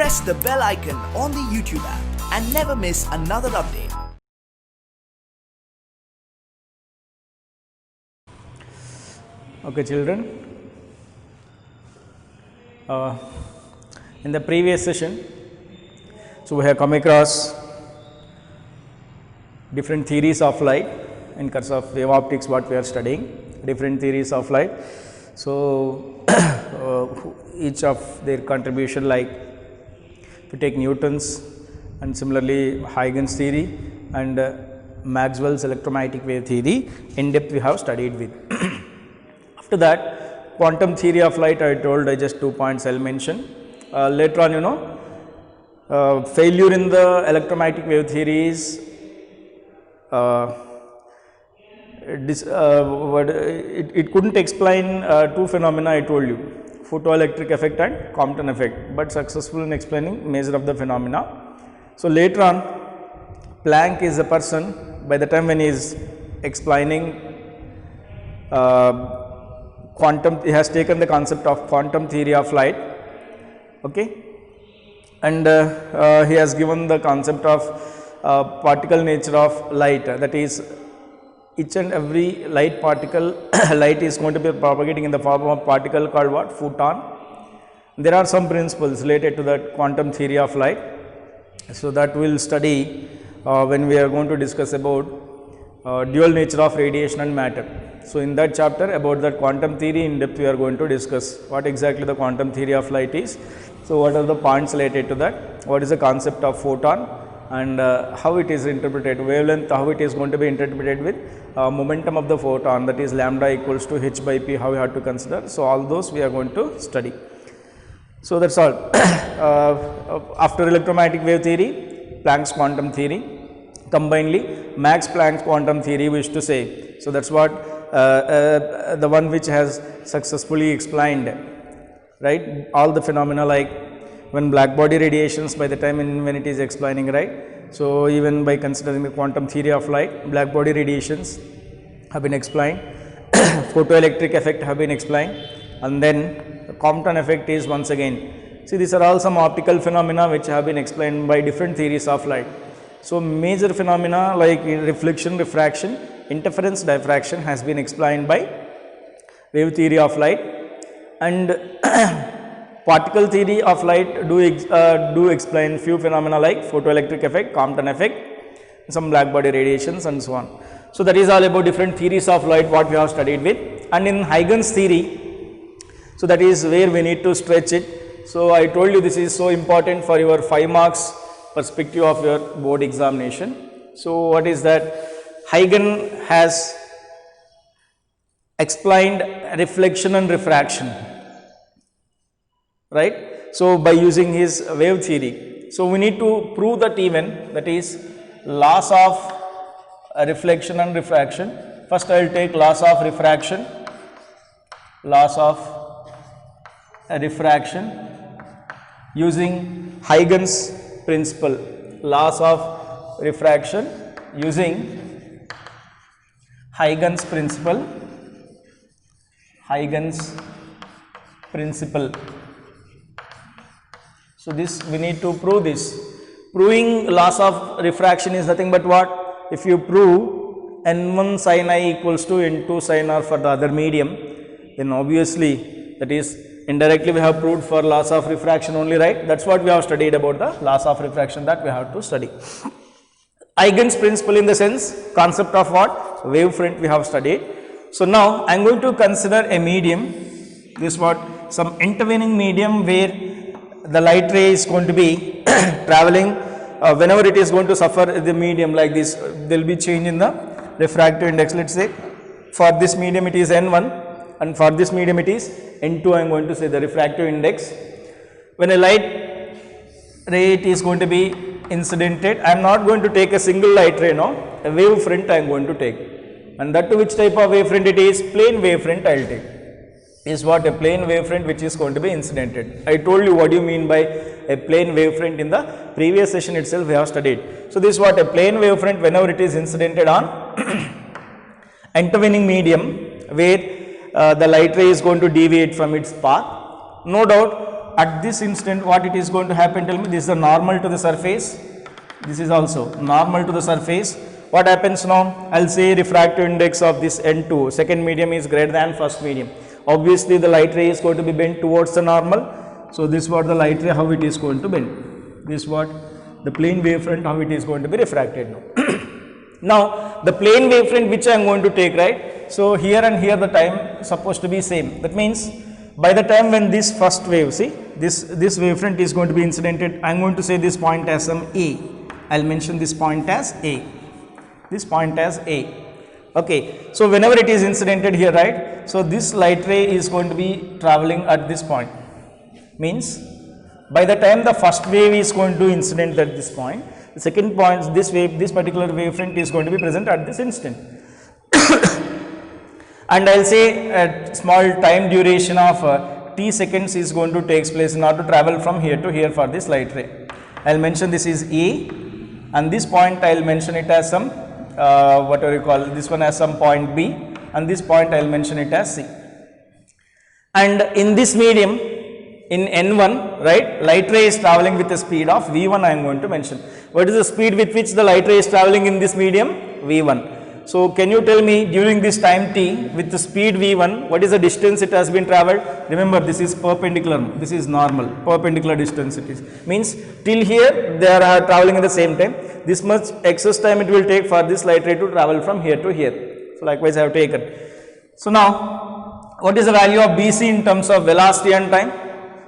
press the bell icon on the YouTube app and never miss another update. Okay, children, in the previous session, so we have come across different theories of light in course of wave optics, what we are studying, different theories of light. So each of their contribution, like if we take Newton's and similarly Huygens theory and Maxwell's electromagnetic wave theory, in depth we have studied with. After that, quantum theory of light, I told, I just 2 points I will mention. Later on, failure in the electromagnetic wave theory is it couldn't explain two phenomena I told you, photoelectric effect and Compton effect, but successful in explaining major of the phenomena. So later on, Planck is a person, by the time when he is explaining quantum, he has taken the concept of quantum theory of light, okay, and he has given the concept of particle nature of light, that is each and every light particle, light is going to be propagating in the form of particle called what? Photon. There are some principles related to that quantum theory of light. So that we will study when we are going to discuss about dual nature of radiation and matter. So in that chapter about that quantum theory in depth we are going to discuss what exactly the quantum theory of light is. So what are the points related to that? What is the concept of photon? And how it is interpreted, wavelength, how it is going to be interpreted with momentum of the photon, that is lambda equals to h by p, how we have to consider. So all those we are going to study. So that's all. After electromagnetic wave theory, Planck's quantum theory, combinedly Max Planck's quantum theory we used to say. So that's what the one which has successfully explained, right, all the phenomena like when black body radiations, by the time when it is explaining, right. So even by considering the quantum theory of light, black body radiations have been explained, photoelectric effect have been explained, and then Compton effect is once again. See, these are all some optical phenomena which have been explained by different theories of light. So major phenomena like reflection, refraction, interference, diffraction has been explained by wave theory of light, and particle theory of light do explain few phenomena like photoelectric effect, Compton effect, some black body radiations and so on. So that is all about different theories of light what we have studied with. And in Huygens theory, so that is where we need to stretch it. So I told you this is so important for your 5 marks perspective of your board examination. So what is that? Huygens has explained reflection and refraction, right. So by using his wave theory, so we need to prove that even, that is laws of reflection and refraction. First I will take laws of refraction, laws of refraction using Huygens principle, laws of refraction using Huygens principle, Huygens principle. So this we need to prove this. Proving laws of refraction is nothing but what? If you prove n1 sin I equals to n2 sin R for the other medium, then obviously that is indirectly we have proved for laws of refraction only, right. That is what we have studied about the laws of refraction, that we have to study. Huygens principle in the sense concept of what? Wave front we have studied. So now I am going to consider a medium, this what? Some intervening medium where the light ray is going to be traveling, whenever it is going to suffer the medium like this, there will be change in the refractive index. Let us say for this medium it is n1 and for this medium it is n2, I am going to say the refractive index. When a light ray it is going to be incidented, I am not going to take a single light ray, no, a wave front I am going to take, and that to which type of wave front it is? Plane wave front I will take. Is what? A plane wavefront which is going to be incidented. I told you what do you mean by a plane wavefront in the previous session itself we have studied. So this is what? A plane wavefront whenever it is incidented on intervening medium where the light ray is going to deviate from its path. No doubt at this instant what it is going to happen, tell me. This is the normal to the surface, this is also normal to the surface. What happens now? I'll say refractive index of this N2, second medium, is greater than first medium. Obviously the light ray is going to be bent towards the normal. So this is what the light ray, how it is going to bend. This is what the plane wavefront, how it is going to be refracted now. Now the plane wavefront which I am going to take, right? So here and here the time supposed to be same. That means by the time when this first wave, see this wavefront is going to be incidented, I am going to say this point as some A. I will mention this point as A. This point as A. Okay. So whenever it is incidented here, right? So this light ray is going to be traveling at this point. Means by the time the first wave is going to incident at this point, the second point, this wave, this particular wavefront is going to be present at this instant. And I will say a small time duration of t seconds is going to take place in order to travel from here to here for this light ray. I will mention this is A, and this point I will mention it as some whatever you call this one as some point B, and this point I will mention it as C. And in this medium, in N1, right, light ray is traveling with a speed of V1 I am going to mention. What is the speed with which the light ray is traveling in this medium? V1. So can you tell me during this time t with the speed V1, what is the distance it has been traveled? Remember, this is perpendicular, this is normal, perpendicular distance it is. Means till here they are traveling at the same time. This much excess time it will take for this light ray to travel from here to here. So likewise I have taken. So now what is the value of BC in terms of velocity and time?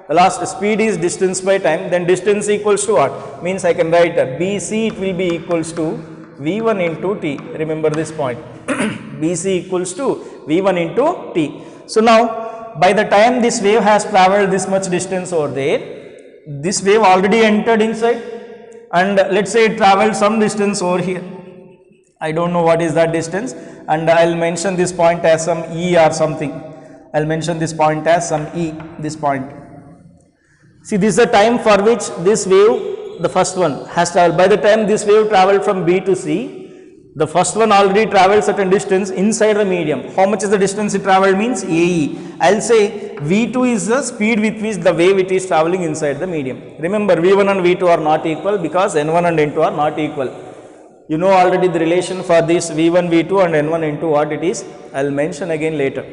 The last speed is distance by time, then distance equals to what? Means I can write BC, it will be equals to V1 into T. Remember this point. BC equals to V1 into T. So now by the time this wave has traveled this much distance over there, this wave already entered inside, and let's say it traveled some distance over here. I don't know what is that distance, and I'll mention this point as some E or something. I'll mention this point as some E, this point. See, this is the time for which this wave, the first one, has traveled. By the time this wave traveled from B to C, the first one already traveled certain distance inside the medium. How much is the distance it traveled means AE. I'll say V2 is the speed with which the wave it is traveling inside the medium. Remember, V1 and V2 are not equal because N1 and N2 are not equal. You know already the relation for this V1, V2 and N1, N2 what it is. I'll mention again later.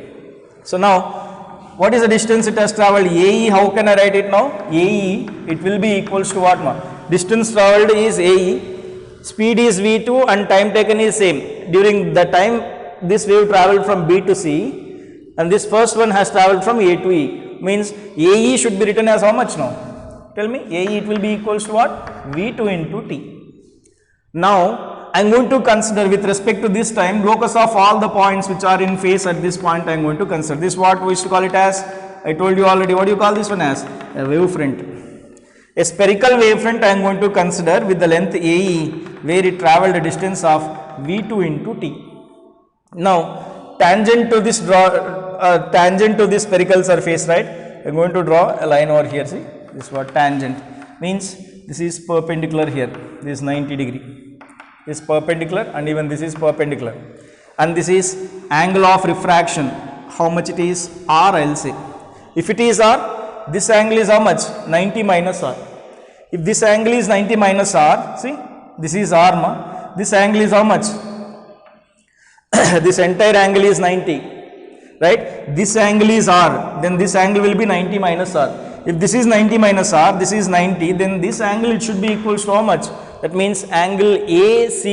So now, what is the distance it has traveled? AE, how can I write it now? AE, it will be equals to what now? Distance traveled is AE, speed is V2 and time taken is same. During the time this wave traveled from B to C and this first one has traveled from A to E. Means AE should be written as how much now? Tell me, AE it will be equals to what? V2 into T. Now, I am going to consider with respect to this time locus of all the points which are in phase at this point I am going to consider. This what we used to call it as, I told you already, what do you call this one as? A wavefront. A spherical wavefront I am going to consider with the length AE where it travelled a distance of V2 into T. Now, tangent to this tangent to this spherical surface, right? I am going to draw a line over here, see, this is what tangent means. This is perpendicular here, this is 90 degree. Is perpendicular and even this is perpendicular, and this is angle of refraction. How much it is? R, I will say. If it is R, this angle is how much? 90 minus R. If this angle is 90 minus R, see, this is R, ma. This angle is how much? This entire angle is 90, right? This angle is R, then this angle will be 90 minus R. If this is 90 minus R, this is 90, then this angle it should be equals to how much? That means angle ACE,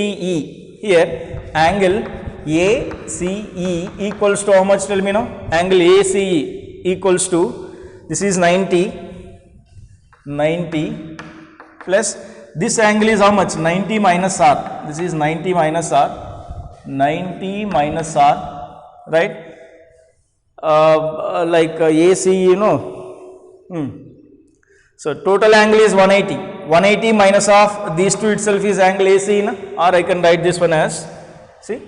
here angle ACE equals to how much, tell me now? Angle ACE equals to, this is 90 plus this angle is how much? 90 minus R, this is 90 minus R, 90 minus R, right? Like ACE, you know. So total angle is 180. 180 minus of these two itself is angle AC, or I can write this one as, see,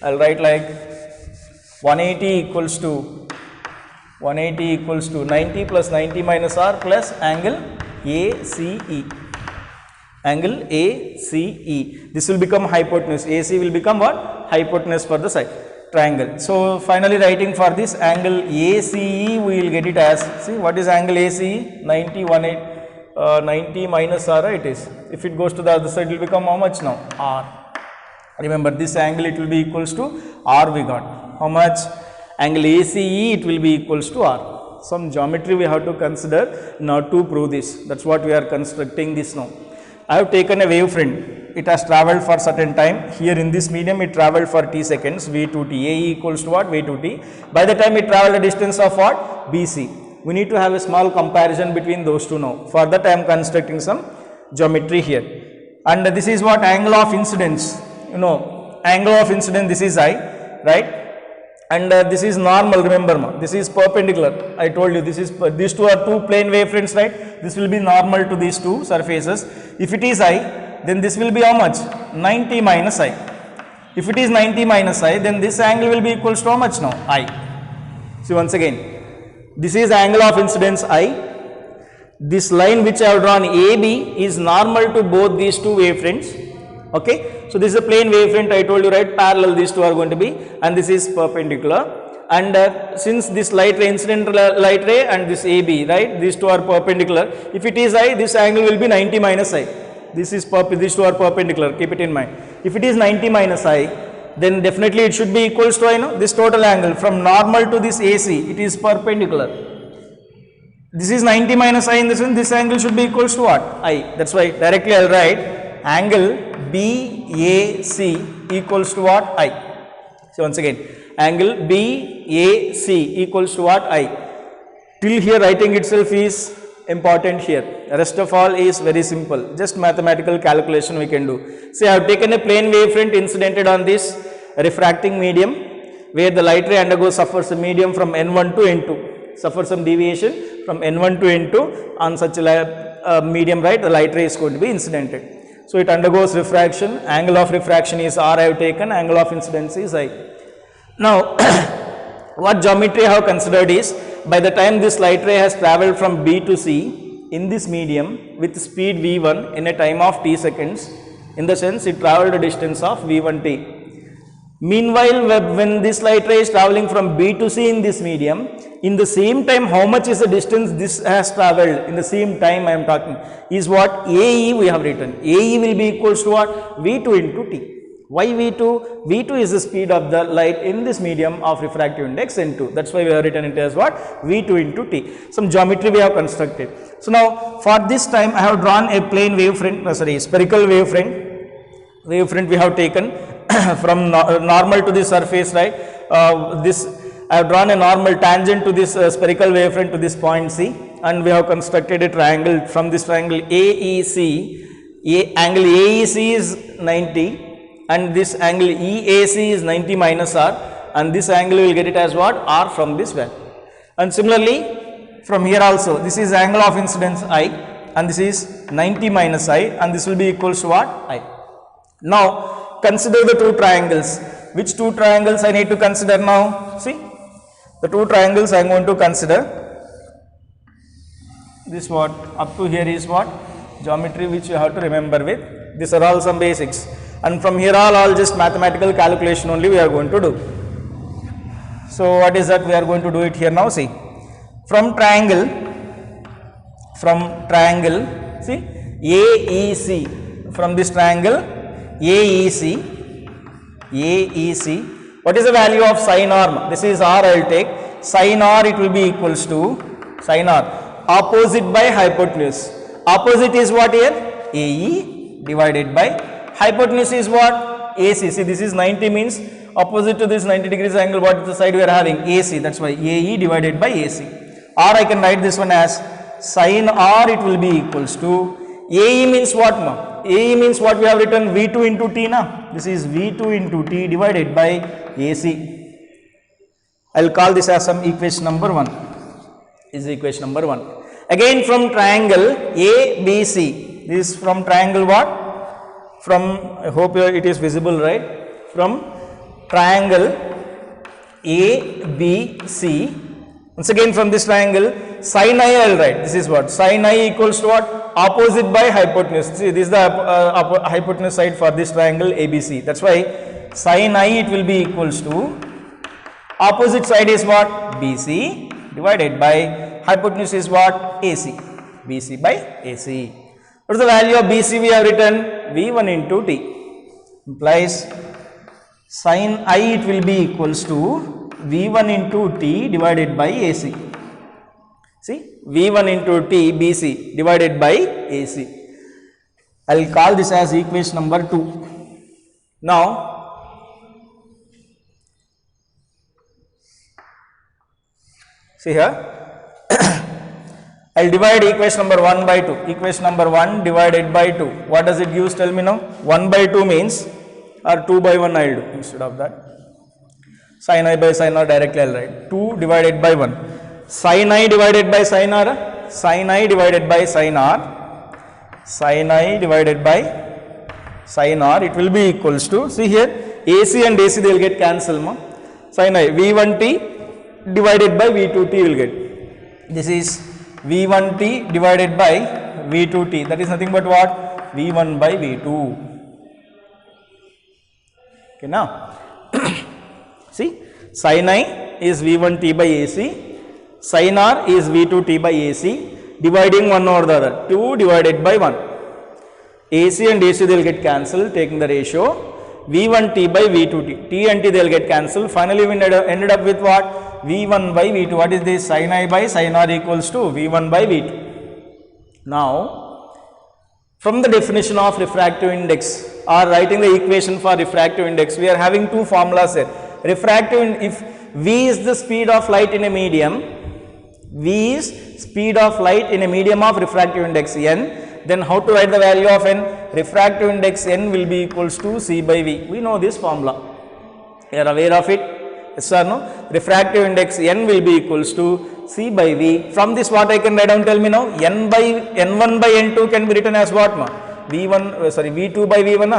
I'll write like 180 equals to 90 plus 90 minus R plus angle ACE. Angle ACE. This will become hypotenuse. AC will become what? Hypotenuse for the side. triangle. So finally writing for this angle ACE, we will get it as, see what is angle ACE? 90, 90 minus R it is. If it goes to the other side, it will become how much now? R. Remember this angle, it will be equals to R we got. How much? Angle ACE, it will be equals to R. Some geometry we have to consider now to prove this. That's what we are constructing this now. I have taken a wavefront. It has travelled for certain time. Here in this medium, it travelled for t seconds. V2t. AE equals to what? V2t. By the time it travelled a distance of what? BC. We need to have a small comparison between those two now. For that, I am constructing some geometry here. And this is what? Angle of incidence. You know, angle of incidence, this is I, right? And this is normal, remember, this is perpendicular. I told you this is, these two are two plane wavefronts, right? This will be normal to these two surfaces. If it is I, then this will be how much? 90 minus I. If it is 90 minus I, then this angle will be equals to how much now? I. See once again, this is angle of incidence I. This line which I have drawn AB is normal to both these two wavefronts. Okay, so this is a plane wavefront, I told you, right? Parallel these two are going to be, and this is perpendicular. And since this light ray, incident light ray, and this AB, right? These two are perpendicular. If it is I, this angle will be 90 minus I. This is these two are perpendicular. Keep it in mind. If it is 90 minus I, then definitely it should be equals to I know this total angle from normal to this AC. It is perpendicular. This is 90 minus I in this one. This angle should be equals to what? I. That's why directly I'll write angle BAC equals to what? I. So once again, angle BAC equals to what? I. Till here writing itself is important here. Rest of all is very simple. Just mathematical calculation we can do. See, I have taken a plane wavefront incidented on this refracting medium where the light ray suffers a medium from N1 to N2. Suffers some deviation from N1 to N2 on such a medium, right? The light ray is going to be incidented. So it undergoes refraction, angle of refraction is R I have taken, angle of incidence is I. Now, what geometry I have considered is, by the time this light ray has travelled from B to C in this medium with speed V1 in a time of t seconds, in the sense it travelled a distance of V1t. Meanwhile, when this light ray is travelling from B to C in this medium, in the same time, how much is the distance this has travelled in the same time I am talking is what? AE we have written. AE will be equals to what? V2 into T. Why V2? V2 is the speed of the light in this medium of refractive index N2. That's why we have written it as what? V2 into T. Some geometry we have constructed. So now, for this time, I have drawn a plane wavefront, spherical wavefront. Wavefront we have taken from normal to the surface, right? I have drawn a normal tangent to this spherical wavefront to this point C, and we have constructed a triangle. From this triangle AEC, angle AEC is 90 and this angle EAC is 90 minus R, and this angle we will get it as what? R from this value. And similarly from here also, this is angle of incidence I and this is 90 minus I, and this will be equals to what? I. Now consider the two triangles. Which two triangles I need to consider now? See, the two triangles I am going to consider. This what? Up to here is what? Geometry which you have to remember with. These are all some basics. And from here all just mathematical calculation only we are going to do. So what is that? We are going to do it here now. See, from triangle, see, AEC, from this triangle AEC, what is the value of sin R? This is R I will take. Sin R it will be equals to sin R, opposite by hypotenuse. Opposite is what here? AE divided by hypotenuse is what? AC. See, this is 90 means opposite to this 90 degrees angle, what is the side we are having? AC. That's why AE divided by AC. Or I can write this one as sin R it will be equals to AE means what? AE means what we have written? V2 into T na. This is V2 into T divided by AC. I will call this as some equation number 1. Is equation number 1. Again from triangle ABC. This is from triangle what? From, I hope it is visible, right? From triangle ABC. Once again from this triangle, sin I will write. This is what? Sin I equals to what? Opposite by hypotenuse. See, this is the hypotenuse side for this triangle ABC. That's why sin I it will be equals to Opposite side is what? BC divided by hypotenuse is what? AC. BC by AC. What is the value of BC we have written? V1 into T. Implies sin I it will be equals to V1 into T divided by AC. See, V1 into T BC divided by AC. I will call this as equation number 2. Now, see here, I will divide equation number 1 by 2. Equation number 1 divided by 2. What does it give? Tell me now. 1 by 2 means, or 2 by 1 I will do instead of that. Sin I by sin R directly I will write. 2 divided by 1. Sin I divided by sin R. Sin I divided by sin R. Sin I divided by sin R. It will be equals to, see here, AC and AC they will get cancelled. Sin I, V1T divided by V2T will get. This is V1T divided by V2T. That is nothing but what? V1 by V2. Okay, now see, sin I is V1T by AC, sin R is V2T by AC, dividing one over the other, 2 divided by 1. AC and AC they will get cancelled, taking the ratio V1T by V2T. T and T they will get cancelled. Finally, we ended up with what? V1 by V2. What is this? Sin I by sin R equals to V1 by V2. Now, from the definition of refractive index or writing the equation for refractive index, we are having two formulas here. Refractive, if V is the speed of light in a medium, V is speed of light in a medium of refractive index n, then how to write the value of n? Refractive index n will be equals to C by V. We know this formula. You are aware of it? Yes or no? Refractive index n will be equals to C by V. From this what I can write down? Tell me now. N1 by N2 can be written as what? V2 by V1.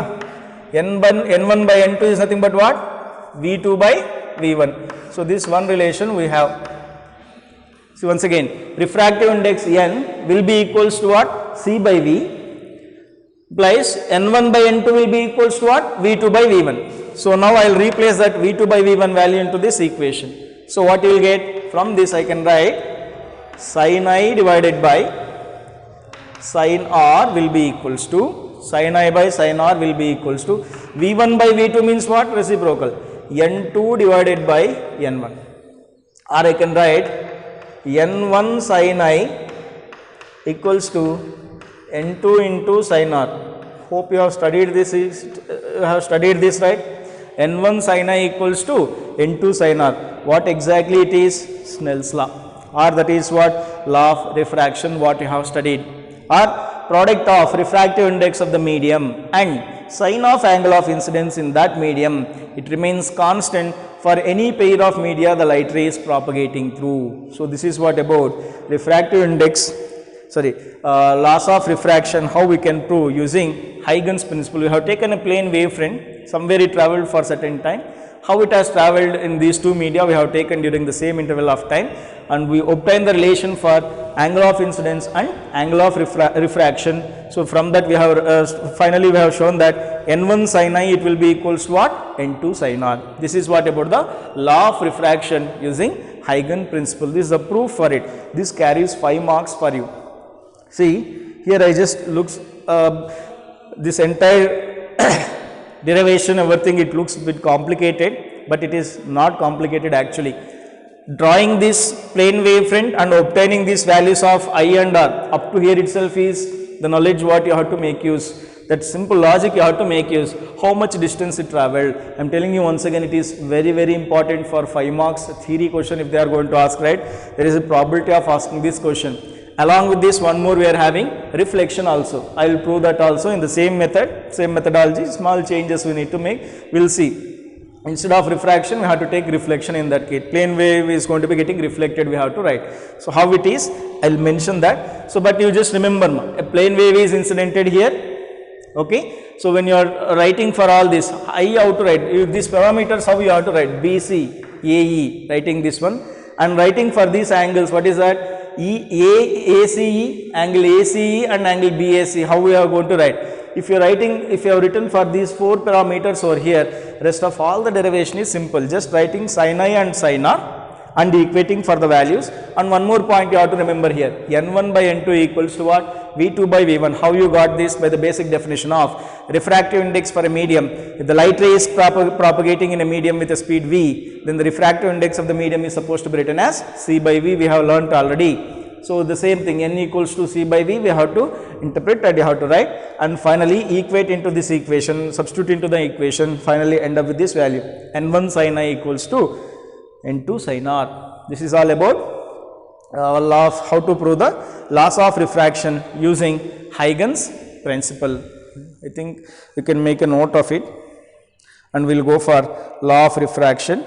N1 by N2 is nothing but what? V2 by V1. So this one relation we have. See, once again, refractive index n will be equals to what? C by V, plus N1 by N2 will be equals to what? V2 by V1. So now I will replace that V2 by V1 value into this equation. So what you will get? From this I can write sin I divided by sin R will be equals to, sin I by sin R will be equals to, V1 by V2 means what? Reciprocal. N2 divided by N1. Or I can write N1 sin I equals to N2 into sin R. Hope you have studied this. Right? N1 sin I equals to N2 sin R. What exactly it is? Snell's law. Or that is what? Law of refraction, what you have studied. Or product of refractive index of the medium and sin of angle of incidence in that medium, it remains constant for any pair of media the light ray is propagating through. So this is what about refractive index, laws of refraction, how we can prove using Huygens principle. We have taken a plane wavefront, somewhere it travelled for certain time. How it has travelled in these two media we have taken during the same interval of time, and we obtain the relation for angle of incidence and angle of refraction. So from that we have finally we have shown that N1 sin I it will be equals to what? N2 sin R. This is what about the law of refraction using Huygens principle. This is the proof for it. This carries 5 marks for you. See, here I just looks this entire derivation, everything, it looks a bit complicated, but it is not complicated actually. Drawing this plane wavefront and obtaining these values of I and R, up to here itself is the knowledge what you have to make use. That simple logic you have to make use. How much distance it travelled. I am telling you once again, it is very, very important for 5 marks theory question if they are going to ask, right? There is a probability of asking this question. Along with this, one more we are having reflection also. I will prove that also in the same method, same methodology. Small changes we need to make. We will see. Instead of refraction, we have to take reflection in that case. Plane wave is going to be getting reflected, we have to write. So how it is, I will mention that. So but you just remember, a plane wave is incidented here. Okay. So when you are writing for all this, I have to write. If these parameters, how you have to write? BC, AE, writing this one. And writing for these angles, what is that? ACE, angle ACE and angle BAC, how we are going to write? If you have written for these 4 parameters over here, rest of all the derivation is simple. Just writing sin I and sin r and equating for the values. And one more point you have to remember here, n1 by n2 equals to what? V2 by V1. How you got this? By the basic definition of refractive index for a medium. If the light ray is propagating in a medium with a speed v, then the refractive index of the medium is supposed to be written as c by v. We have learnt already. So the same thing, n equals to c by v, we have to interpret and you have to write, and finally equate into this equation, substitute into the equation, finally end up with this value, n1 sin I equals to n2 sin r. This is all about law of how to prove the laws of refraction using Huygens principle. I think you can make a note of it, and we will go for law of refraction.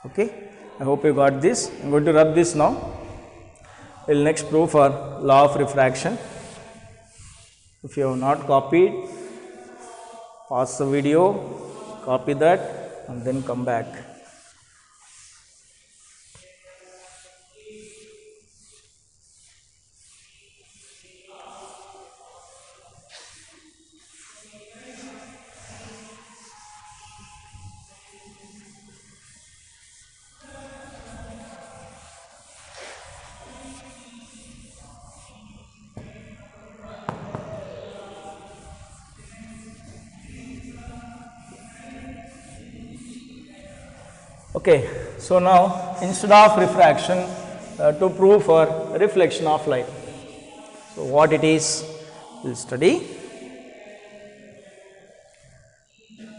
Okay, I hope you got this. I am going to rub this now. We will next prove for law of refraction. If you have not copied, pause the video, copy that and then come back. Okay, so now instead of refraction, to prove for reflection of light. So what it is, we will study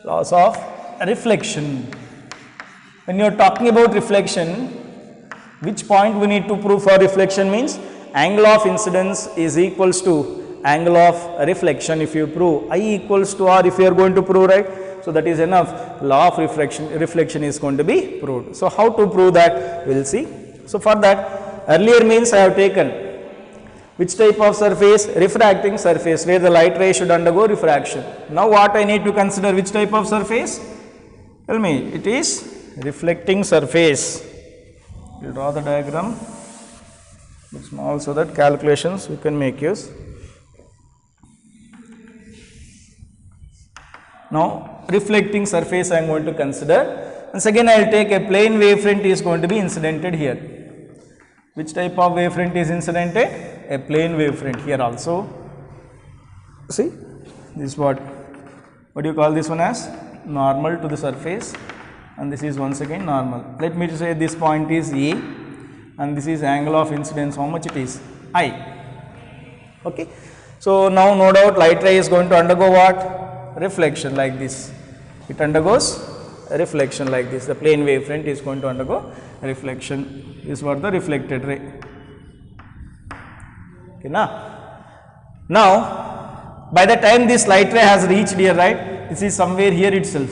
laws of reflection. When you are talking about reflection, which point we need to prove for reflection means angle of incidence is equals to angle of reflection. If you prove I equals to R, if you are going to prove, right? So that is enough. Law of reflection is going to be proved. So how to prove that, we will see. So for that, earlier means I have taken which type of surface? Refracting surface, where the light ray should undergo refraction. Now what I need to consider, which type of surface? Tell me, it is reflecting surface. We will draw the diagram bit small so that calculations we can make use. Now reflecting surface I am going to consider. Once again I will take a plane wavefront is going to be incidented here. Which type of wavefront is incidented? A plane wavefront here also. See, this is what do you call this one as? Normal to the surface, and this is once again normal. Let me say this point is A and this is angle of incidence, how much it is? I. Okay. So now no doubt light ray is going to undergo what? Reflection like this. It undergoes a reflection like this. The plane wavefront is going to undergo reflection. This is what the reflected ray. Okay, now by the time this light ray has reached here, right, this is somewhere here itself,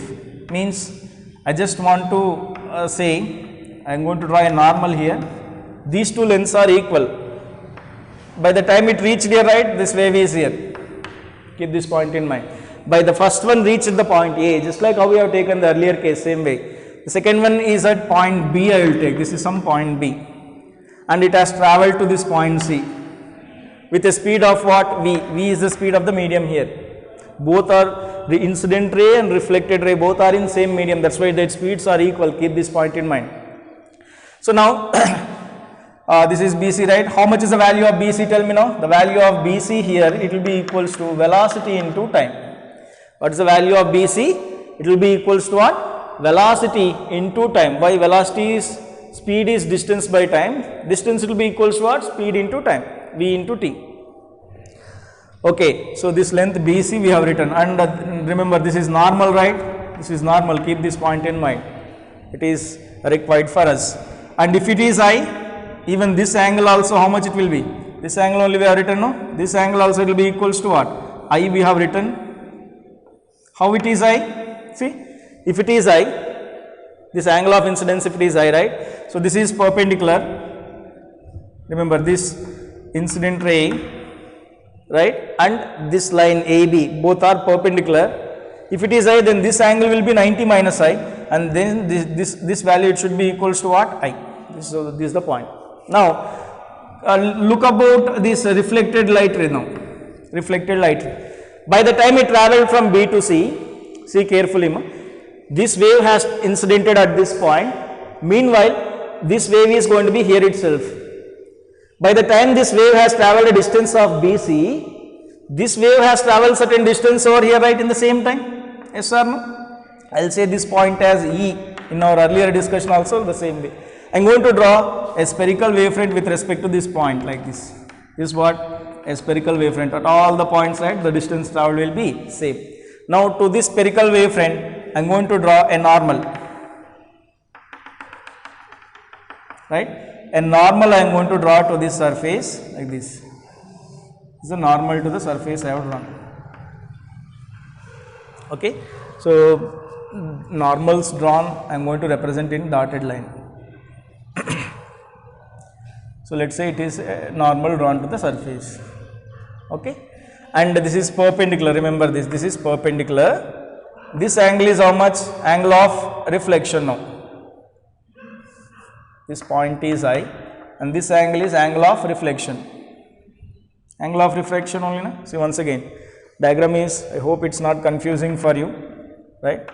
means I just want to say I am going to draw a normal here. These two lengths are equal. By the time it reached here, right, this wave is here. Keep this point in mind. By the first one reached the point A, just like how we have taken the earlier case, same way. The second one is at point B, I will take. This is some point B. And it has travelled to this point C. With a speed of what? V. V is the speed of the medium here. Both are the incident ray and reflected ray, both are in same medium. That's why their speeds are equal. Keep this point in mind. So now, this is BC, right? How much is the value of BC? Tell me now. The value of BC here, it will be equals to velocity into time. What is the value of BC? It will be equals to what? Velocity into time. Why? Velocity is, speed is distance by time. Distance it will be equals to what? Speed into time. V into T. Okay. So this length BC we have written, and remember this is normal, right? This is normal. Keep this point in mind. It is required for us. And if it is I, even this angle also, how much it will be? This angle only we have written, no? This angle also it will be equals to what? I we have written. How it is I? See, if it is I, this angle of incidence, if it is I, right? So this is perpendicular. Remember this incident ray, right, and this line AB, both are perpendicular. If it is I, then this angle will be 90 minus I, and then this value it should be equals to what? I. So this is the point. Now look about this reflected light ray now. Reflected light ray. By the time it traveled from B to C, see carefully, this wave has incidented at this point. Meanwhile, this wave is going to be here itself. By the time this wave has traveled a distance of BC, this wave has traveled certain distance over here, right, in the same time? Yes or no? I'll say this point as E in our earlier discussion also the same way. I'm going to draw a spherical wavefront with respect to this point like this. This is what? A spherical wavefront. At all the points, right, the distance traveled will be same. Now to this spherical wavefront, I'm going to draw a normal. Right? A normal I am going to draw to this surface like this. This is a normal to the surface I have drawn. Okay. So normals drawn I am going to represent in dotted line. So let us say it is a normal drawn to the surface. Okay. And this is perpendicular. Remember this. This is perpendicular. This angle is how much? Angle of reflection now. This point is I, and this angle is angle of reflection. Angle of reflection only, na? See once again, diagram is, I hope it's not confusing for you, right?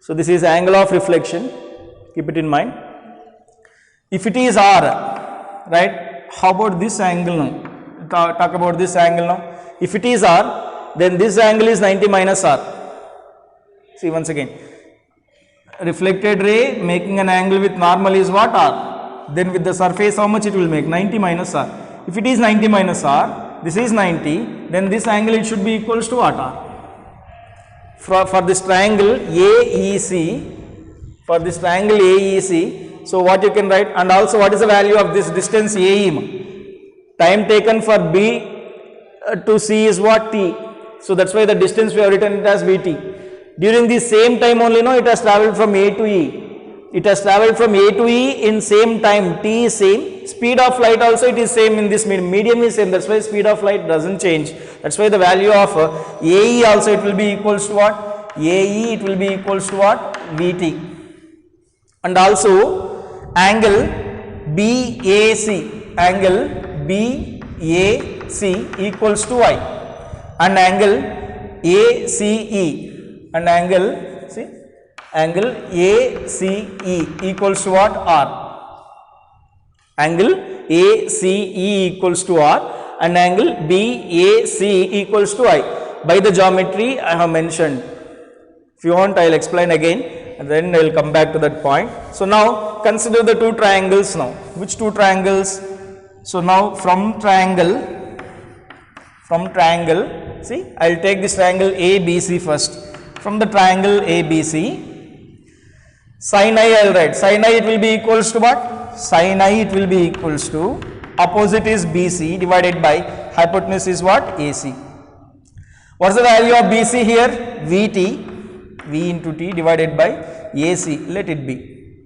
So this is angle of reflection, keep it in mind. If it is R, right, how about this angle now? Talk about this angle now. If it is R, then this angle is 90 minus R. See once again, reflected ray making an angle with normal is what? R. Then with the surface how much it will make? 90 minus R. If it is 90 minus R, this is 90, then this angle it should be equals to what? R. For this triangle AEC, for this triangle AEC, so what you can write, and also what is the value of this distance AE? Time taken for B to C is what? T. So that's why the distance we have written it as VT. During the same time only, no, it has travelled from A to E. It has travelled from A to E in same time. T is same. Speed of light also it is same in this medium. Medium is same. That's why speed of light doesn't change. That's why the value of AE also it will be equals to what? AE it will be equals to what? VT. And also angle BAC. Angle BAC equals to I. And angle ACE. And angle, see, angle ACE equals to what? R. Angle ACE equals to R and angle BAC equals to I. By the geometry I have mentioned. If you want, I will explain again and then I will come back to that point. So now consider the two triangles now. Which two triangles? So now from triangle, see, I will take this triangle ABC first. From the triangle ABC, sin I I will write. Sin I it will be equals to what? Sin I it will be equals to, opposite is BC divided by hypotenuse is what? AC. What is the value of BC here? VT, V into T divided by AC, let it be.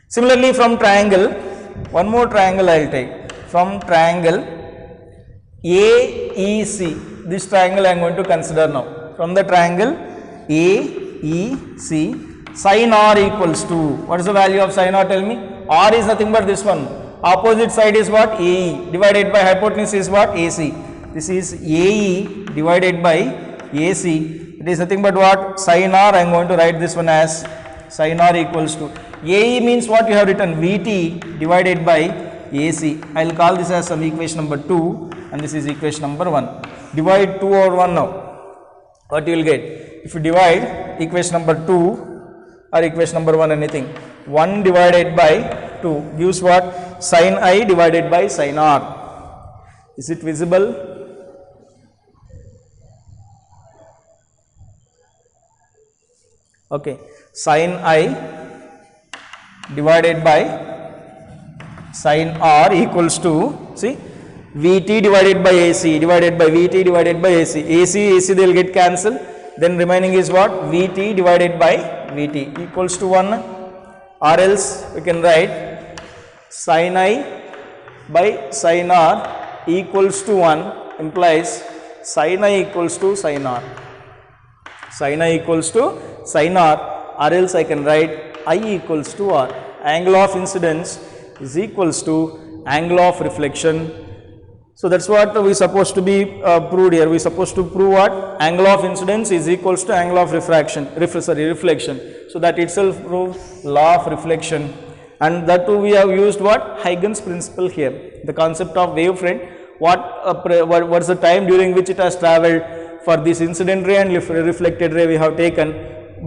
Similarly from triangle, one more triangle I will take. From triangle AEC, this triangle I am going to consider now. From the triangle AEC, sin R equals to, what is the value of sin R? Tell me. R is nothing but this one. Opposite side is what? AE divided by hypotenuse is what? AC. This is AE divided by AC. It is nothing but what? Sin R. I am going to write this one as sin R equals to. AE means what you have written? VT divided by AC. I will call this as some equation number 2 and this is equation number 1. Divide 2 over 1 now. What you will get? If you divide equation number 2 or equation number 1 anything, 1 divided by 2 gives what? Sin I divided by sin R. Is it visible? Okay. Sin I divided by sin R equals to, see, VT divided by AC divided by VT divided by AC. AC they will get cancelled. Then remaining is what? VT divided by VT equals to 1, or else we can write sin I by sin r equals to 1 implies sin I equals to sin r. Sin I equals to sin r, or else I can write I equals to r. Angle of incidence is equals to angle of reflection. So that's what we supposed to be proved here. We supposed to prove what? Angle of incidence is equals to angle of reflection. So that itself proves law of reflection. And that too we have used what? Huygens principle here. The concept of wavefront. What's the time during which it has travelled for this incident ray and reflected ray we have taken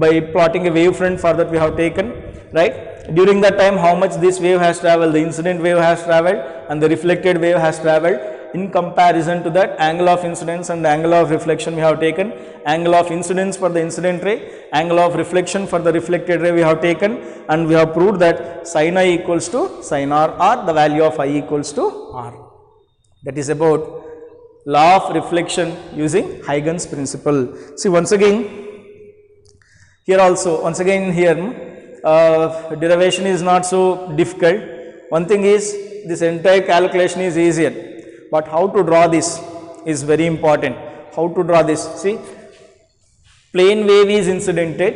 by plotting a wavefront. For that we have taken, right? During that time how much this wave has travelled, the incident wave has travelled and the reflected wave has travelled. In comparison to that, angle of incidence and angle of reflection we have taken. Angle of incidence for the incident ray, angle of reflection for the reflected ray we have taken, and we have proved that sin I equals to sin r, or the value of I equals to r. That is about law of reflection using Huygens principle. See, once again here also, derivation is not so difficult. One thing is, this entire calculation is easier. But how to draw this is very important. How to draw this? See, plane wave is incidented.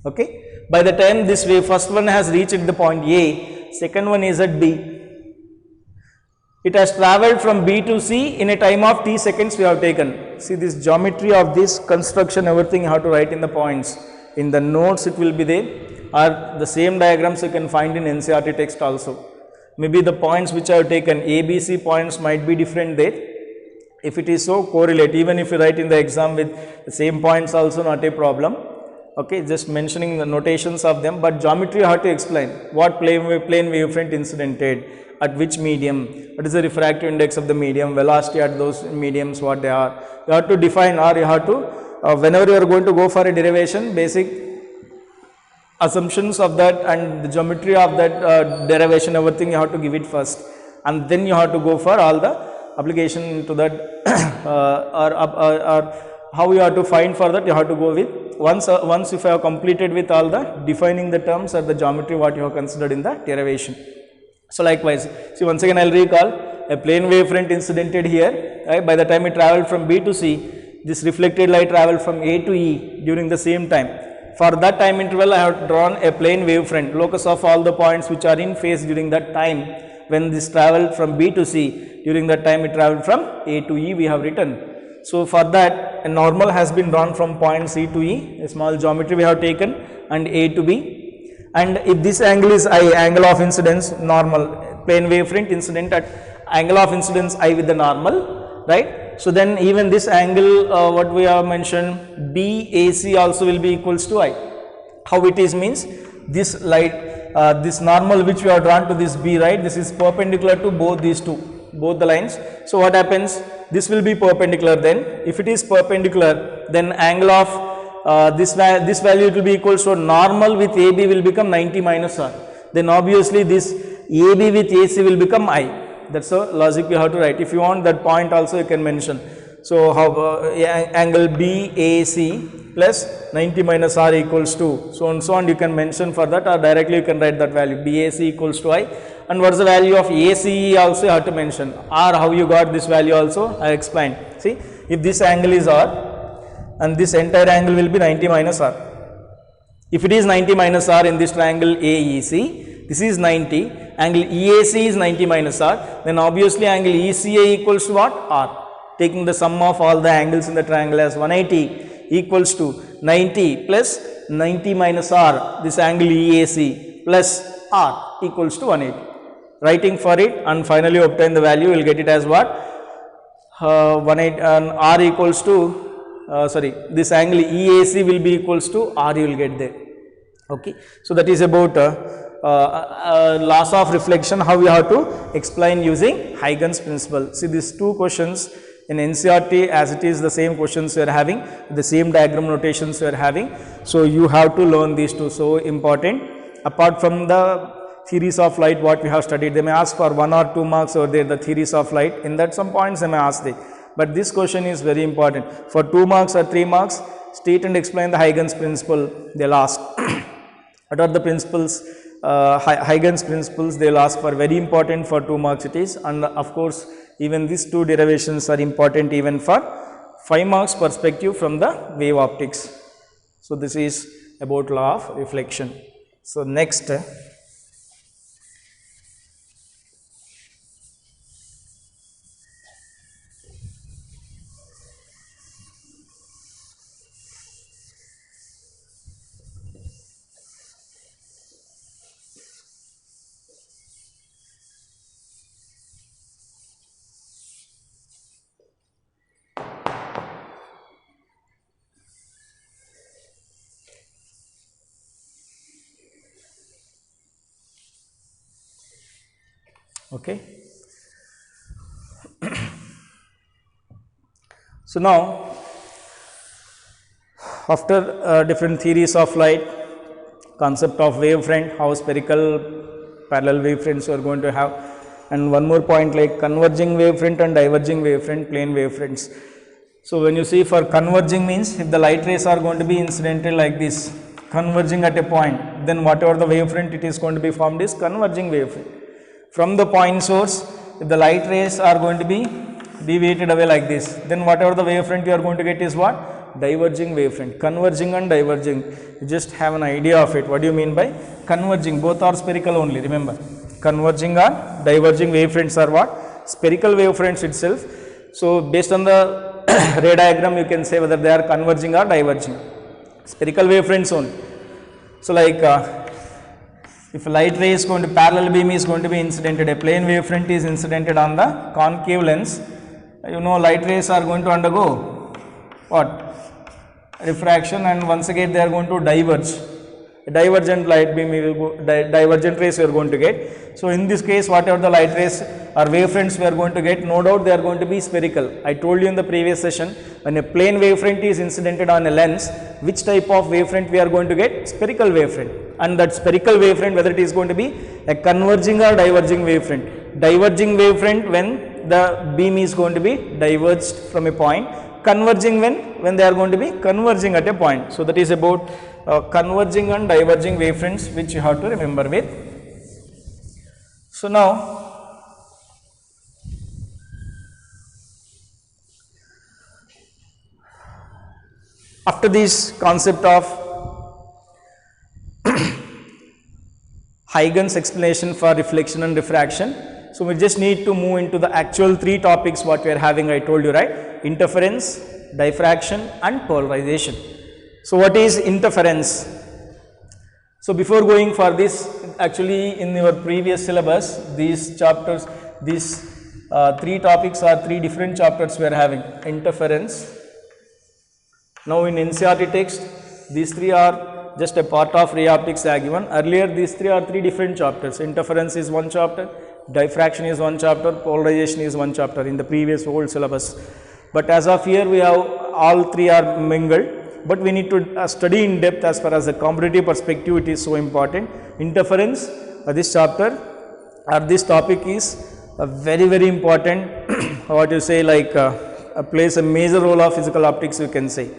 Okay. By the time this wave, first one has reached the point A, second one is at B. It has travelled from B to C in a time of t seconds we have taken. See, this geometry of this construction, everything you have to write in the points. In the notes it will be there, or the same diagrams you can find in NCERT text also. Maybe the points which I have taken, A, B, C points might be different there. If it is so, correlate. Even if you write in the exam with the same points also, not a problem. Okay, just mentioning the notations of them, but geometry you have to explain. What plane wavefront incidented, at which medium, what is the refractive index of the medium, velocity at those mediums, what they are. You have to define, or you have to, whenever you are going to go for a derivation, basic assumptions of that and the geometry of that derivation, everything you have to give it first, and then you have to go for all the application to that or how you have to find for that. You have to go with once if you have completed with all the defining the terms or the geometry what you have considered in the derivation. So likewise, see, once again I will recall a plane wavefront incidented here, right? By the time it travelled from B to C, this reflected light travelled from A to E during the same time. For that time interval, I have drawn a plane wavefront, locus of all the points which are in phase during that time when this travelled from B to C. During that time, it travelled from A to E, we have written. So, for that, a normal has been drawn from point C to E, a small geometry we have taken, and A to B. And if this angle is I, angle of incidence, normal, plane wavefront incident at angle of incidence I with the normal, right? So, then even this angle what we have mentioned BAC also will be equals to I. How it is means, this light, this normal which we have drawn to this B, right, this is perpendicular to both these two, both the lines. So, what happens, this will be perpendicular then. If it is perpendicular, then angle of this value it will be equals to normal with AB will become 90 minus R. Then obviously this AB with AC will become I. That's the logic you have to write. If you want that point also you can mention. So, how angle BAC plus 90 minus R equals to so on you can mention for that, or directly you can write that value BAC equals to I. And what is the value of ACE also you have to mention, or how you got this value also I explained. See, if this angle is R and this entire angle will be 90 minus R. If it is 90 minus R in this triangle AEC, this is 90, angle EAC is 90 minus R, then obviously angle ECA equals to what? R. Taking the sum of all the angles in the triangle as 180 equals to 90 plus 90 minus R, this angle EAC plus R equals to 180. Writing for it and finally obtain the value, you will get it as what? 180 and R equals to, this angle EAC will be equals to R, you will get there. Okay. So, that is about laws of reflection, how we have to explain using Huygens principle. See, these two questions in NCERT, as it is the same questions we are having, the same diagram notations we are having. So, you have to learn these two, so important. Apart from the theories of light what we have studied, they may ask for 1 or 2 marks over there, the theories of light, in that some points they may ask it. But this question is very important. For 2 marks or 3 marks, state and explain the Huygens principle, they will ask. What are the principles Huygens principles, they will ask for very important for 2 marks it is, and of course even these 2 derivations are important even for 5 marks perspective from the wave optics. So this is about law of reflection. So next, okay. So now, after different theories of light, concept of wavefront, how spherical parallel wavefronts you are going to have, and one more point like converging wavefront and diverging wavefront, plane wavefronts. So when you see for converging means if the light rays are going to be incidental like this, converging at a point, then whatever the wavefront it is going to be formed is converging wavefront. From the point source, if the light rays are going to be deviated away like this, then whatever the wavefront you are going to get is what? Diverging wavefront. Converging and diverging, you just have an idea of it. What do you mean by converging? Both are spherical only, remember. Converging or diverging wavefronts are what? Spherical wavefronts itself. So based on the ray diagram, you can say whether they are converging or diverging. Spherical wavefronts only. So like if a light ray is going to, parallel beam is going to be incidented, a plane wavefront is incidented on the concave lens, you know light rays are going to undergo what? Refraction, and once again they are going to diverge. A divergent light beam, divergent rays you are going to get. So in this case, whatever the light rays or wavefronts we are going to get, no doubt they are going to be spherical. I told you in the previous session, when a plane wavefront is incidented on a lens, which type of wavefront we are going to get? Spherical wavefront. And that spherical wavefront, whether it is going to be a converging or diverging wavefront. Diverging wavefront when the beam is going to be diverged from a point. Converging when they are going to be converging at a point. So that is about converging and diverging wavefronts, which you have to remember with. So now, after this concept of Huygens explanation for reflection and diffraction, so we just need to move into the actual 3 topics what we are having. I told you, right? Interference, diffraction and polarization. So what is interference? So before going for this, actually in your previous syllabus, these chapters, these 3 topics are 3 different chapters we are having. Interference. Now in NCERT text, these 3 are just a part of ray optics are given. Earlier these 3 are 3 different chapters. Interference is 1 chapter, diffraction is 1 chapter, polarization is 1 chapter in the previous old syllabus. But as of here we have all 3 are mingled, but we need to study in depth as far as the competitive perspective. It is so important. Interference, this chapter or this topic is very important. What you say, like plays a major role of physical optics, you can say.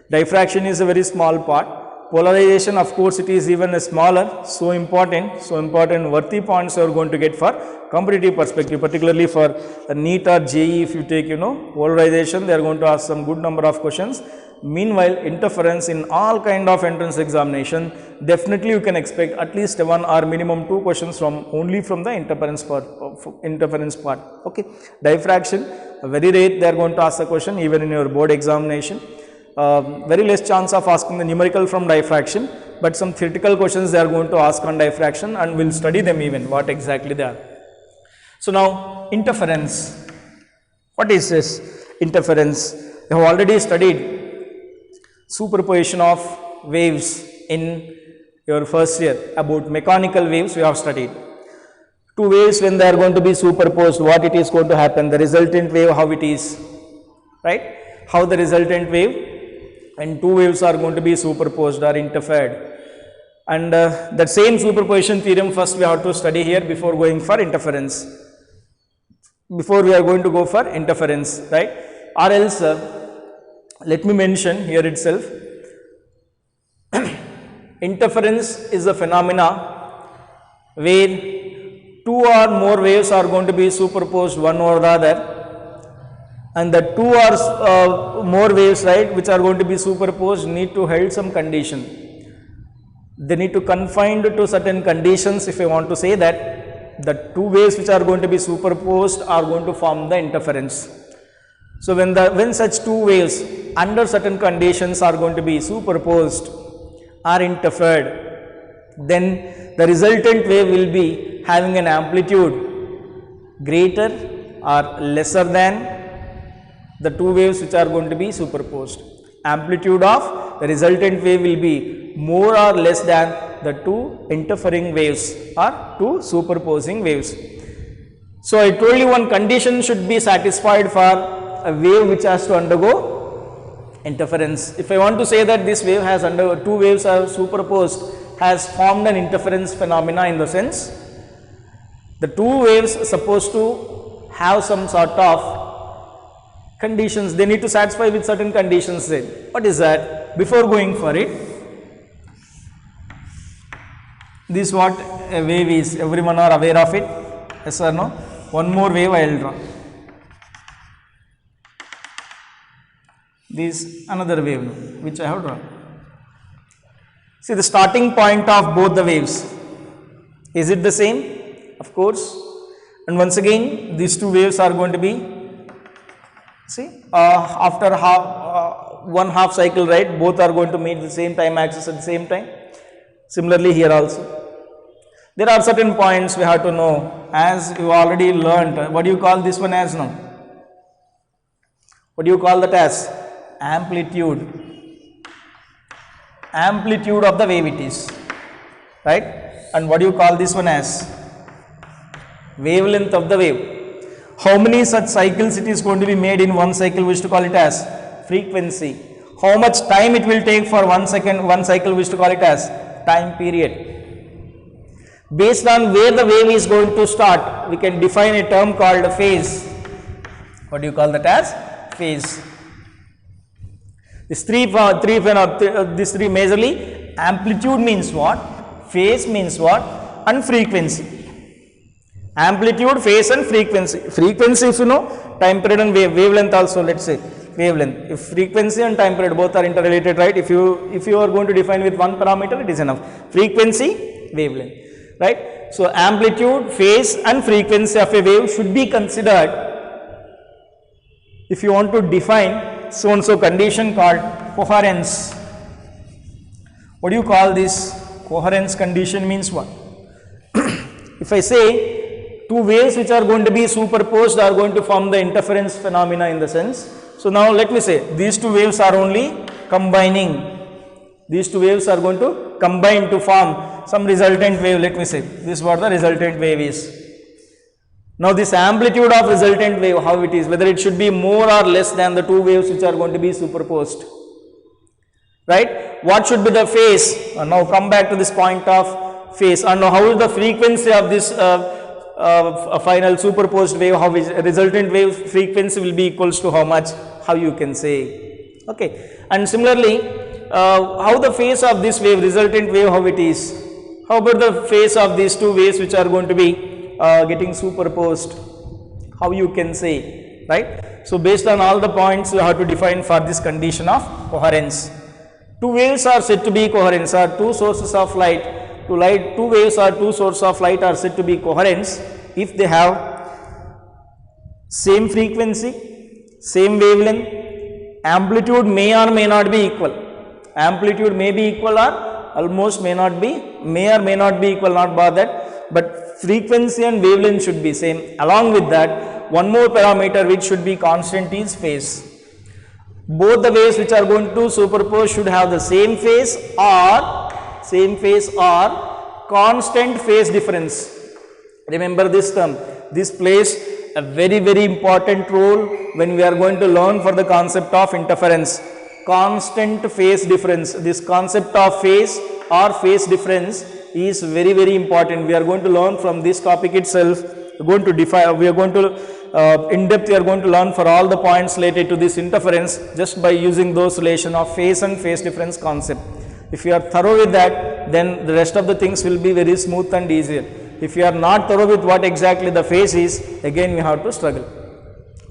Diffraction is a very small part. Polarization, of course, it is even a smaller, so important worthy points you are going to get for competitive perspective, particularly for NEET or JEE. If you take, polarization, they are going to ask some good number of questions. Meanwhile, interference in all kind of entrance examination, definitely you can expect at least 1 or minimum 2 questions only from the interference part. Okay. Diffraction, very rare they are going to ask a question even in your board examination. Very less chance of asking the numerical from diffraction, but some theoretical questions they are going to ask on diffraction, and we will study them even what exactly they are. So now interference. What is this interference? We have already studied superposition of waves in your first year. About mechanical waves we have studied. 2 waves, when they are going to be superposed, what it is going to happen, the resultant wave, how it is, right? How the resultant wave and 2 waves are going to be superposed or interfered. And that same superposition theorem first we have to study here before going for interference. Before we are going to go for interference, right? Or else, let me mention here itself, interference is a phenomena where two or more waves are going to be superposed one over the other, and the two or more waves, right, which are going to be superposed need to hold some condition. They need to confined to certain conditions. If I want to say that the two waves which are going to be superposed are going to form the interference. So when such two waves under certain conditions are going to be superposed or interfered, then the resultant wave will be having an amplitude greater or lesser than the two waves which are going to be superposed. Amplitude of the resultant wave will be more or less than the two interfering waves or two superposing waves. So I told you one condition should be satisfied for a wave which has to undergo interference. If I want to say that this wave has two waves are superposed, has formed an interference phenomena, in the sense the two waves are supposed to have some sort of conditions, they need to satisfy with certain conditions. Then what is that? Before going for it, this what a wave is, everyone are aware of it, yes or no? One more wave I will draw. This another wave which I have drawn. See the starting point of both the waves, is it the same? Of course. And once again these two waves are going to be, see, after one half cycle, right, both are going to meet the same time axis at the same time. Similarly here also there are certain points we have to know, as you already learnt. What do you call this one as now? What do you call that as? Amplitude. Amplitude of the wave it is, right? And what do you call this one as? Wavelength of the wave. How many such cycles it is going to be made in one cycle, we used to call it as frequency. How much time it will take for one cycle, we used to call it as time period. Based on where the wave is going to start, we can define a term called phase. What do you call that as? Phase. These three majorly, amplitude means what, phase means what, and frequency. Amplitude, phase and frequency. Frequency, if you know, time period and wavelength also, let's say wavelength. If frequency and time period both are interrelated, right, if you are going to define with one parameter, it is enough. Frequency, wavelength, right. So amplitude, phase and frequency of a wave should be considered if you want to define so and so condition called coherence. What do you call this? Coherence condition means what? If I say two waves which are going to be superposed are going to form the interference phenomena, in the sense. So now let me say these two waves are only combining. These two waves are going to combine to form some resultant wave. Let me say this is what the resultant wave is. Now this amplitude of resultant wave, how it is, whether it should be more or less than the two waves which are going to be superposed, right? What should be the phase? Now come back to this point of phase, and now how is the frequency of this final superposed wave, how is resultant wave frequency will be equals to how much, how you can say, okay. And similarly, how the phase of this wave, resultant wave, how it is, how about the phase of these two waves which are going to be getting superposed, how you can say, right? So based on all the points you have to define for this condition of coherence. Two waves are said to be coherence, or two sources of light, two waves or two sources of light are said to be coherence if they have same frequency, same wavelength, amplitude may or may not be equal. Amplitude may be equal or almost may or may not be equal, not bothered, but frequency and wavelength should be same. Along with that, one more parameter which should be constant is phase. Both the waves which are going to superpose should have the same phase or constant phase difference. Remember this term. This plays a very, very important role when we are going to learn for the concept of interference. Constant phase difference. This concept of phase or phase difference is very, very important. We are going to learn from this topic itself. We are going to define, we are going to in depth we are going to learn for all the points related to this interference just by using those relation of phase and phase difference concept. If you are thorough with that, then the rest of the things will be very smooth and easier. If you are not thorough with what exactly the phase is, again we have to struggle.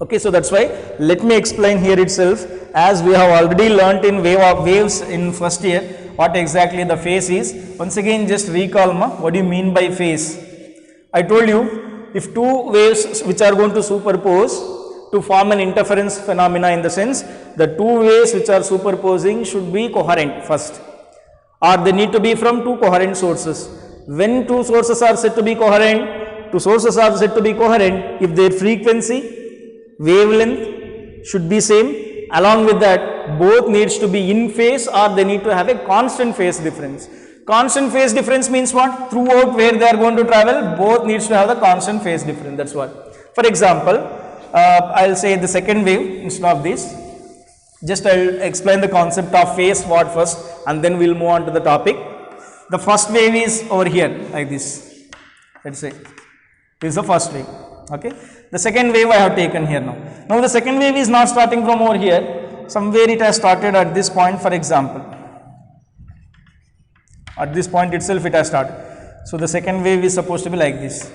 Okay, so that's why let me explain here itself, as we have already learnt in waves in first year what exactly the phase is. Once again just recall what do you mean by phase. I told you, if two waves which are going to superpose to form an interference phenomena, in the sense the two waves which are superposing should be coherent first, or they need to be from two coherent sources. When two sources are said to be coherent, if their frequency, wavelength should be same, along with that both needs to be in phase, or they need to have a constant phase difference. Constant phase difference means what? Throughout where they are going to travel, both needs to have the constant phase difference. That's what. For example, I'll say the second wave instead of this. Just I'll explain the concept of phase what first, and then we'll move on to the topic. The first wave is over here like this. Let's say this is the first wave. Okay. The second wave I have taken here now. Now the second wave is not starting from over here. Somewhere it has started at this point, for example. At this point itself it has started. So the second wave is supposed to be like this.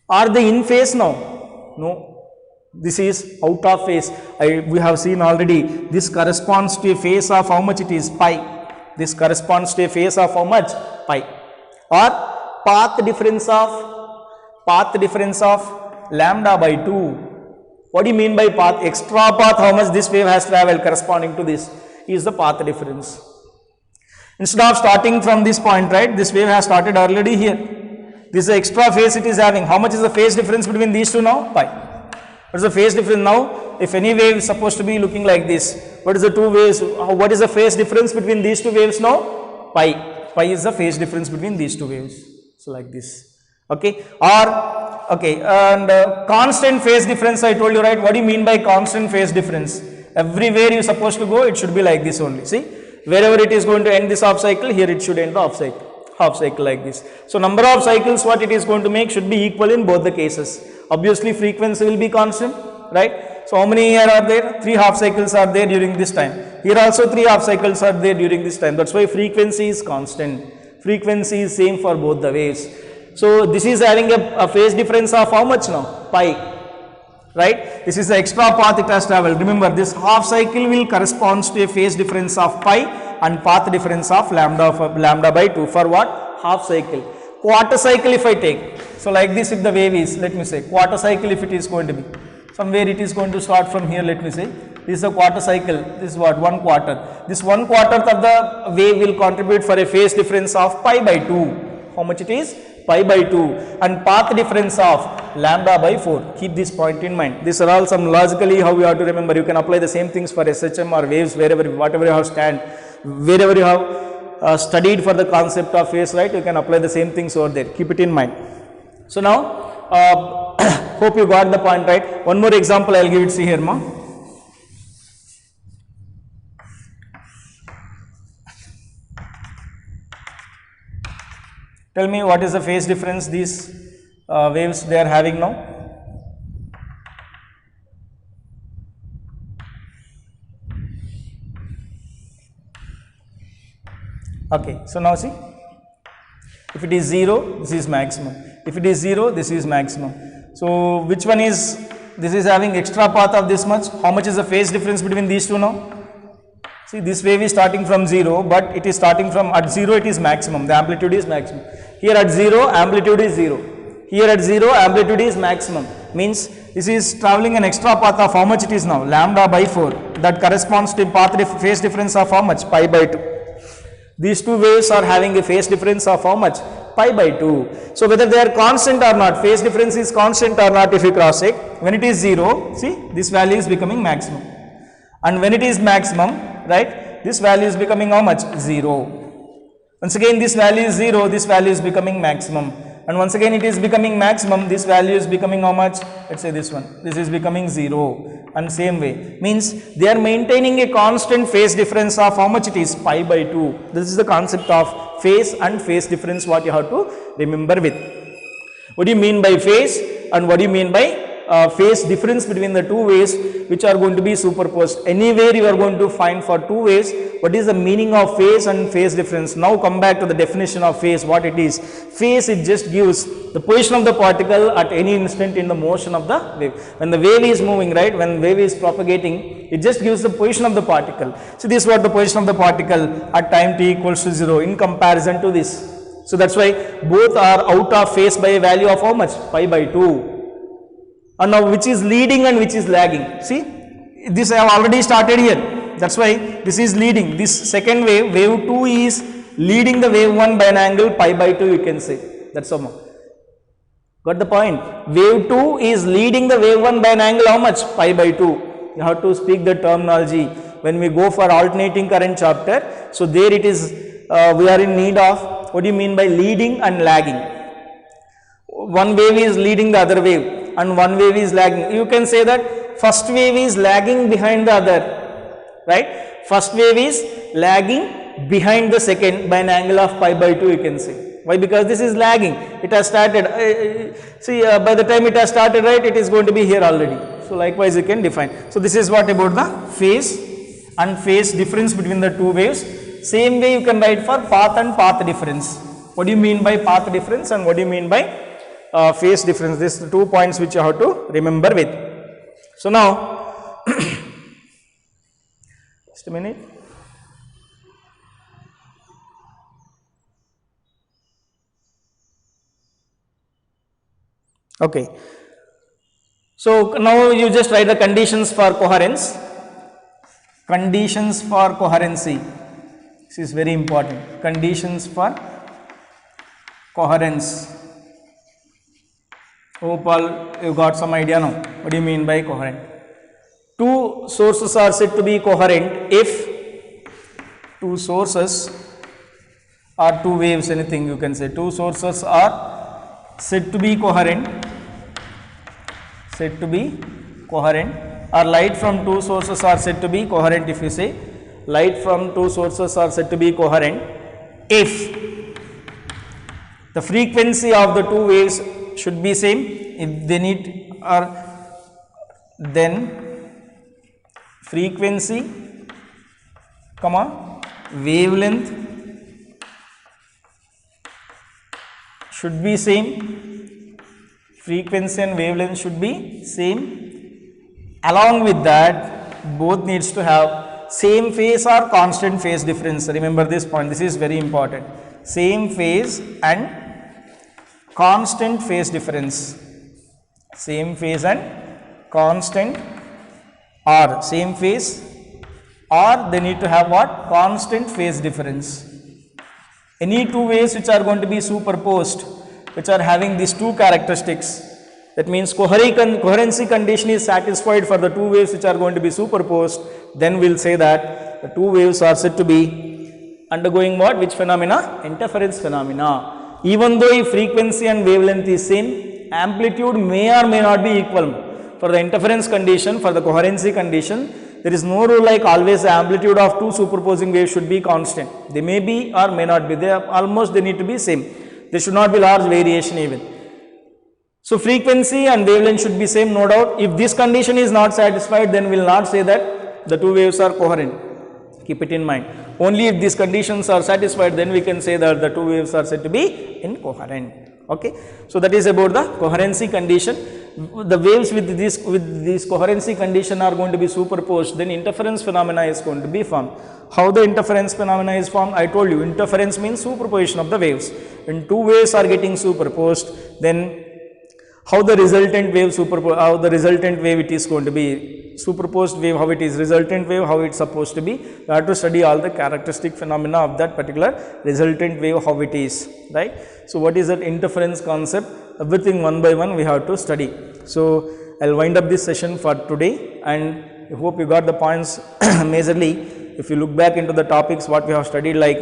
Are they in phase now? No, this is out of phase. We have seen already, this corresponds to a phase of how much it is? Pi. This corresponds to a phase of how much? Pi. Or path difference of lambda by 2. What do you mean by path? Extra path, how much this wave has traveled corresponding to this is the path difference. Instead of starting from this point, right, this wave has started already here. This is the extra phase it is having. How much is the phase difference between these two now? Pi. What is the phase difference now? If any wave is supposed to be looking like this, what is the two waves? What is the phase difference between these two waves now? Pi. Pi is the phase difference between these two waves. So like this. Okay. Or, okay, and constant phase difference I told you, right? What do you mean by constant phase difference? Everywhere you are supposed to go, it should be like this only. See, wherever it is going to end this half cycle, here it should end the half cycle like this. So number of cycles what it is going to make should be equal in both the cases. Obviously frequency will be constant, right? So how many here are there? 3 half cycles are there during this time. Here also 3 half cycles are there during this time. That's why frequency is constant. Frequency is same for both the waves. So this is having a phase difference of how much now? Pi. Right? This is the extra path it has traveled. Remember, this half cycle will correspond to a phase difference of pi and path difference of lambda by 2 for what? Half cycle. Quarter cycle if I take. So like this, if the wave is, let me say, quarter cycle if it is going to be. Somewhere it is going to start from here, let me say. This is a quarter cycle. This is what? 1 quarter. This 1 quarter of the wave will contribute for a phase difference of pi by 2. How much it is? Pi by 2, and path difference of lambda by 4. Keep this point in mind. These are all some logically how you have to remember. You can apply the same things for SHM or waves, wherever, whatever you have wherever you have studied for the concept of phase, right? You can apply the same things over there. Keep it in mind. So now, hope you got the point, right? One more example I will give it, see here, ma. Tell me what is the phase difference these waves they are having now? Okay, so now see, if it is 0, this is maximum. If it is 0, this is maximum. So which one is, this is having extra path of this much. How much is the phase difference between these two now? See, this wave is starting from 0, but it is starting from, at 0 it is maximum, the amplitude is maximum. Here at 0, amplitude is 0. Here at 0, amplitude is maximum. Means this is traveling an extra path of how much it is now? Lambda by 4. That corresponds to phase difference of how much? Pi by 2. These two waves are having a phase difference of how much? Pi by 2. So whether they are constant or not, phase difference is constant or not if you cross check. When it is 0, see, this value is becoming maximum. And when it is maximum, right, this value is becoming how much? 0. Once again this value is 0, this value is becoming maximum. And once again it is becoming maximum, this value is becoming how much? Let's say this one, this is becoming 0. And same way, means they are maintaining a constant phase difference of how much it is? Pi by 2. This is the concept of phase and phase difference what you have to remember with. What do you mean by phase and what do you mean by phase difference between the two waves which are going to be superposed. Anywhere you are going to find for two waves what is the meaning of phase and phase difference. Now come back to the definition of phase, what it is. Phase, it just gives the position of the particle at any instant in the motion of the wave. When the wave is moving, right, when wave is propagating, it just gives the position of the particle. So this is what the position of the particle at time t equals to 0 in comparison to this. So that's why both are out of phase by a value of how much? Pi by 2. And now which is leading and which is lagging? See, this I have already started here. That's why this is leading. This second wave, wave 2 is leading the wave 1 by an angle pi by 2, you can say. That's all. Got the point? Wave 2 is leading the wave 1 by an angle how much? Pi by 2. You have to speak the terminology when we go for alternating current chapter. So there it is, we are in need of, what do you mean by leading and lagging? One wave is leading the other wave and one wave is lagging. You can say that first wave is lagging behind the other. Right? First wave is lagging behind the second by an angle of pi by 2, you can say. Why? Because this is lagging. It has started. By the time it has started, right, it is going to be here already. So likewise you can define. So this is what about the phase and phase difference between the two waves. Same way you can write for path and path difference. What do you mean by path difference and what do you mean by phase difference? These are the 2 points which you have to remember with. So now, just a minute. Okay. So now you just write the conditions for coherence. Conditions for coherency. This is very important. Conditions for coherence. Hope all you got some idea now. What do you mean by coherent? Two sources are said to be coherent if two sources or two waves, anything you can say. Two sources are said to be coherent, or light from two sources are said to be coherent. If you say light from two sources are said to be coherent if the frequency of the two waves should be same, if they need, or then frequency, wavelength should be same, frequency and wavelength should be same. Along with that, both needs to have same phase or constant phase difference. Remember this point, this is very important. Same phase and constant phase difference. Same phase and constant, or same phase, or they need to have what? Constant phase difference. Any two waves which are going to be superposed, which are having these two characteristics, that means coherency condition is satisfied for the two waves which are going to be superposed, then we will say that the two waves are said to be undergoing what? Which phenomena? Interference phenomena. Even though if frequency and wavelength is same, amplitude may or may not be equal. For the interference condition, for the coherency condition, there is no rule like always the amplitude of two superposing waves should be constant. They may be or may not be. They are almost, they need to be same. There should not be large variation even. So frequency and wavelength should be same, no doubt. If this condition is not satisfied, then we will not say that the two waves are coherent. Keep it in mind. Only if these conditions are satisfied, then we can say that the two waves are said to be incoherent. Okay. So that is about the coherency condition. The waves with this coherency condition are going to be superposed, then interference phenomena is going to be formed. How the interference phenomena is formed? I told you, interference means superposition of the waves. When two waves are getting superposed, then how the resultant wave it is going to be, superposed wave, how it is, resultant wave, how it's supposed to be. We have to study all the characteristic phenomena of that particular resultant wave, how it is, right? So what is that interference concept? Everything one by one we have to study. So I'll wind up this session for today, and I hope you got the points majorly. If you look back into the topics what we have studied, like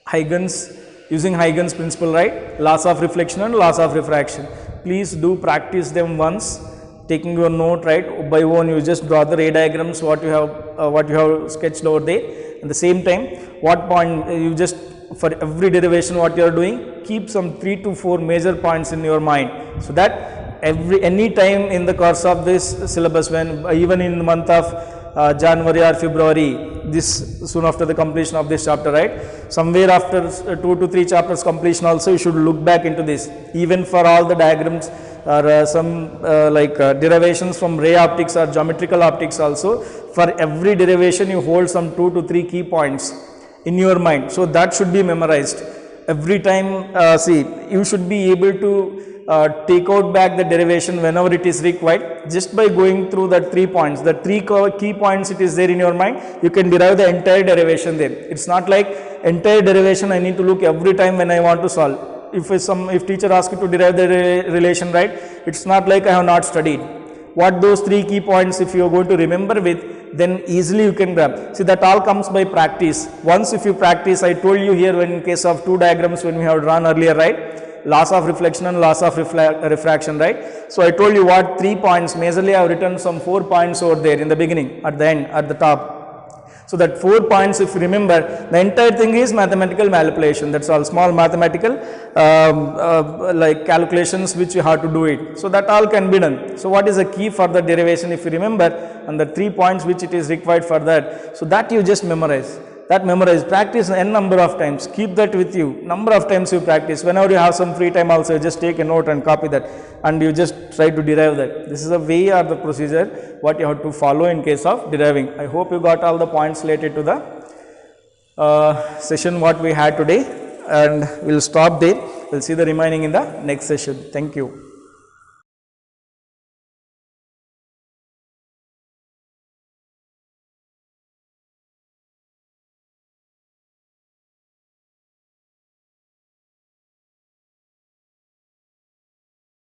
Huygens, using Huygens principle, right? Laws of reflection and laws of refraction. Please do practice them once, taking your note, right? By one you just draw the ray diagrams what you have sketched over there. At the same time, what point you just, for every derivation what you are doing, keep some 3 to 4 major points in your mind, so that any time in the course of this syllabus, when even in the month of January or February, this soon after the completion of this chapter, right? Somewhere after 2 to 3 chapters completion also, you should look back into this. Even for all the diagrams or some derivations from ray optics or geometrical optics also, for every derivation you hold some 2 to 3 key points in your mind. So that should be memorized. Every time, see, you should be able to take out back the derivation whenever it is required, just by going through that 3 points. The 3 key points it is there in your mind, you can derive the entire derivation there. It's not like entire derivation I need to look every time when I want to solve. If teacher asks you to derive the relation, right, it's not like I have not studied. What those 3 key points, if you are going to remember with, then easily you can grab. See, that all comes by practice. Once if you practice, I told you here when in case of 2 diagrams when we have drawn earlier, right, loss of reflection and loss of refraction, right. So I told you what 3 points, majorly I have written some 4 points over there in the beginning, at the end, at the top. So that 4 points, if you remember, the entire thing is mathematical manipulation. That's all small mathematical like calculations which you have to do it. So that all can be done. So what is the key for the derivation, if you remember, and the 3 points which it is required for that. So that you just memorize. That memorize, practice n number of times, keep that with you, number of times you practice. Whenever you have some free time also, just take a note and copy that, and you just try to derive that. This is the way or the procedure what you have to follow in case of deriving. I hope you got all the points related to the session what we had today, and we'll stop there. We'll see the remaining in the next session. Thank you.